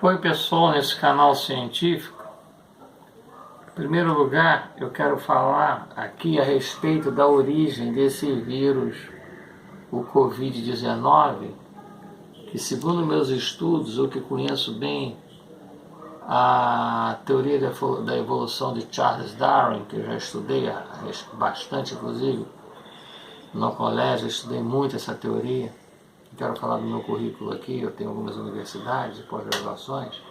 Oi pessoal, nesse canal científico, em primeiro lugar eu quero falar aqui a respeito da origem desse vírus, o Covid-19, que segundo meus estudos, eu que conheço bem a teoria da evolução de Charles Darwin, que eu já estudei bastante, inclusive no colégio, eu estudei muito essa teoria. Quero falar do meu currículo aqui, eu tenho algumas universidades e pós-graduações,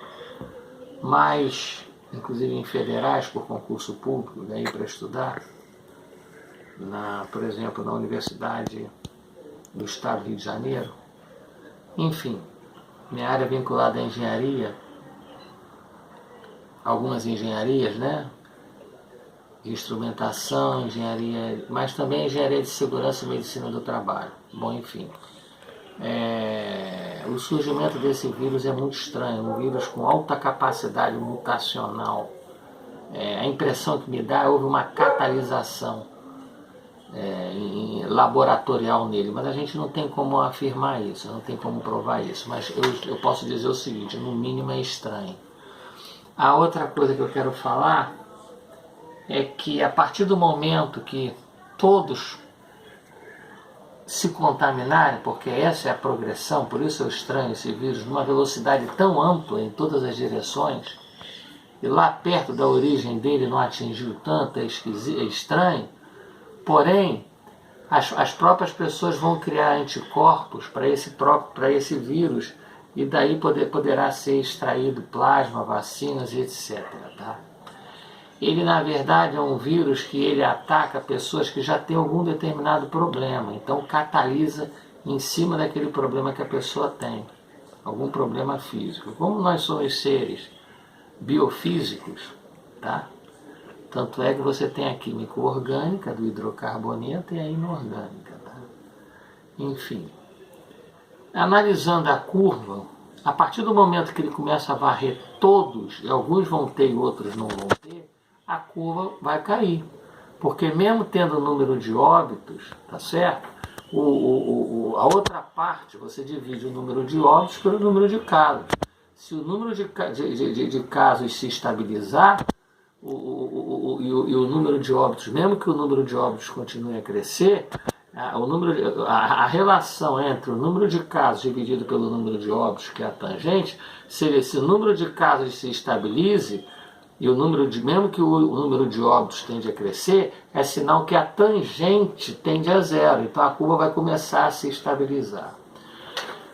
mas, inclusive em federais, por concurso público, daí para estudar, por exemplo, na Universidade do Estado do Rio de Janeiro. Enfim, minha área é vinculada à engenharia, algumas engenharias, né? De instrumentação, engenharia, mas também engenharia de segurança e medicina do trabalho. Bom, enfim. O surgimento desse vírus é muito estranho, um vírus com alta capacidade mutacional. A impressão que me dá, houve uma catalisação laboratorial nele, mas a gente não tem como afirmar isso, não tem como provar isso, mas eu posso dizer o seguinte, no mínimo é estranho. A outra coisa que eu quero falar é que a partir do momento que todos se contaminarem, porque essa é a progressão, por isso eu estranho esse vírus, numa velocidade tão ampla em todas as direções, e lá perto da origem dele não atingiu tanto, é estranho, porém, as próprias pessoas vão criar anticorpos para esse vírus, e daí poderá ser extraído plasma, vacinas e etc. Tá? Ele, na verdade, é um vírus que ele ataca pessoas que já têm algum determinado problema. Então, catalisa em cima daquele problema que a pessoa tem. Algum problema físico. Como nós somos seres biofísicos, tá? Tanto é que você tem a química orgânica, do hidrocarboneto, e a inorgânica. Tá? Enfim. Analisando a curva, a partir do momento que ele começa a varrer todos, e alguns vão ter e outros não vão ter, a curva vai cair. Porque mesmo tendo o número de óbitos, tá certo? A outra parte, você divide o número de óbitos pelo número de casos. Se o número de casos se estabilizar, e o número de óbitos, mesmo que o número de óbitos continue a crescer, a relação entre o número de casos dividido pelo número de óbitos, que é a tangente, se o número de casos se estabilize, e mesmo que o número de óbitos tende a crescer, é sinal que a tangente tende a zero, então a curva vai começar a se estabilizar.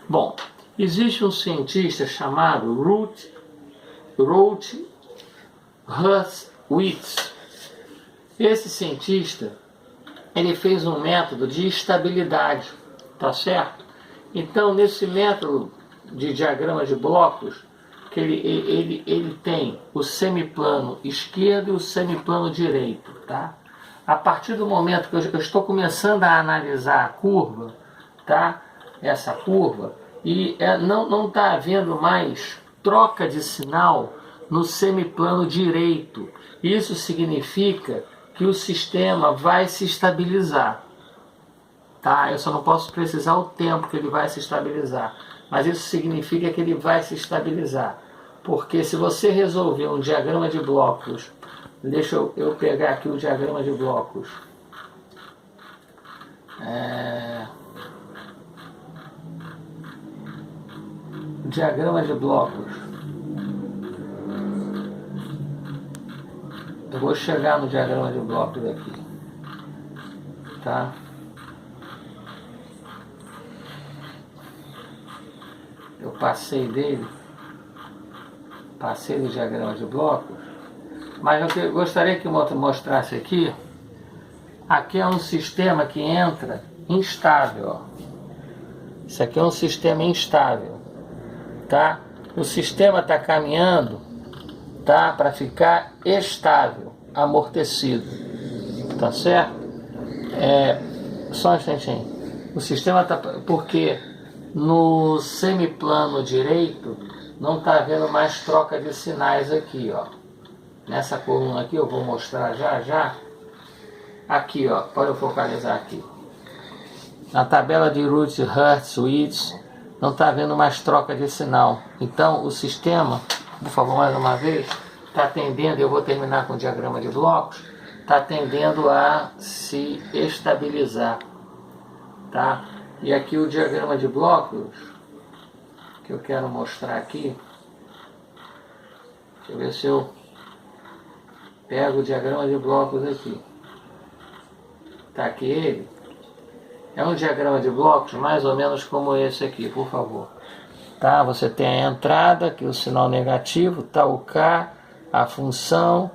Bom, existe um cientista chamado Ruth Hurwitz. Esse cientista, ele fez um método de estabilidade, tá certo? Então, nesse método de diagrama de blocos, que ele tem o semiplano esquerdo e o semiplano direito, tá? A partir do momento que eu estou começando a analisar a curva, tá? Essa curva, e não está havendo mais troca de sinal no semiplano direito. Isso significa que o sistema vai se estabilizar, tá? Eu só não posso precisar o tempo que ele vai se estabilizar, mas isso significa que ele vai se estabilizar. Porque se você resolver um diagrama de blocos, deixa eu pegar aqui o diagrama de blocos. Diagrama de blocos. Eu vou chegar no diagrama de blocos aqui. Tá? Eu passei do diagrama de blocos, mas eu gostaria que eu mostrasse aqui. Aqui é um sistema que entra instável. Ó. Isso aqui é um sistema instável, tá? O sistema está caminhando, tá, para ficar estável, amortecido, tá certo? Só um instantinho. O sistema está, porque no semiplano direito não está havendo mais troca de sinais aqui, ó. Nessa coluna aqui eu vou mostrar já. Aqui, ó, pode eu focalizar aqui. Na tabela de Ruth Hurwitz, não está havendo mais troca de sinal. Então o sistema, por favor, mais uma vez, está tendendo, eu vou terminar com o diagrama de blocos, está tendendo a se estabilizar, tá? E aqui o diagrama de blocos que eu quero mostrar aqui, deixa eu ver se eu pego o diagrama de blocos aqui. Tá aqui ele. É um diagrama de blocos mais ou menos como esse aqui, por favor. Tá? Você tem a entrada, aqui o sinal negativo, tá o K, a função.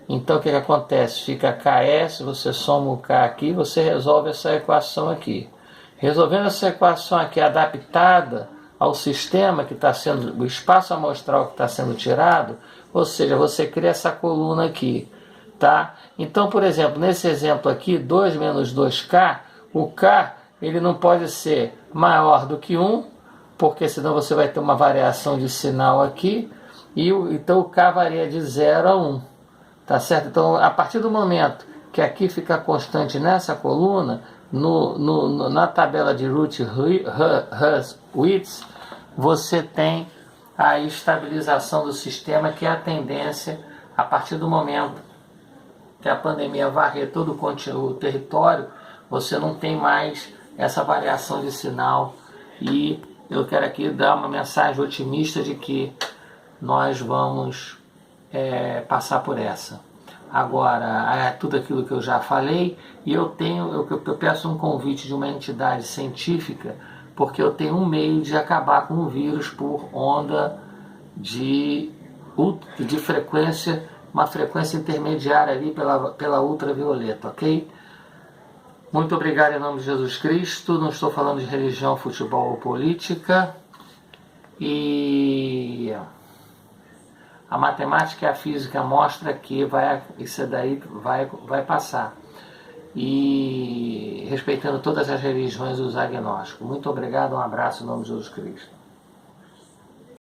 Então o que acontece? Fica KS, você soma o K aqui, você resolve essa equação aqui. Resolvendo essa equação aqui adaptada ao sistema que está sendo, o espaço amostral que está sendo tirado, ou seja, você cria essa coluna aqui, tá? Então, por exemplo, nesse exemplo aqui, 2 menos 2K, o K ele não pode ser maior do que 1, porque senão você vai ter uma variação de sinal aqui, e então o K varia de 0 a 1, tá certo? Então, a partir do momento que aqui fica constante nessa coluna, na tabela de Routh-Hurwitz, você tem a estabilização do sistema, que é a tendência, a partir do momento que a pandemia varrer todo o território, você não tem mais essa variação de sinal. E eu quero aqui dar uma mensagem otimista de que nós vamos passar por essa. Agora, é tudo aquilo que eu já falei, e eu peço um convite de uma entidade científica, porque eu tenho um meio de acabar com o vírus por onda de frequência, uma frequência intermediária ali pela ultravioleta, ok? Muito obrigado em nome de Jesus Cristo. Não estou falando de religião, futebol ou política. E a matemática e a física mostram que isso daí vai passar. E respeitando todas as religiões e os agnósticos. Muito obrigado, um abraço em nome de Jesus Cristo.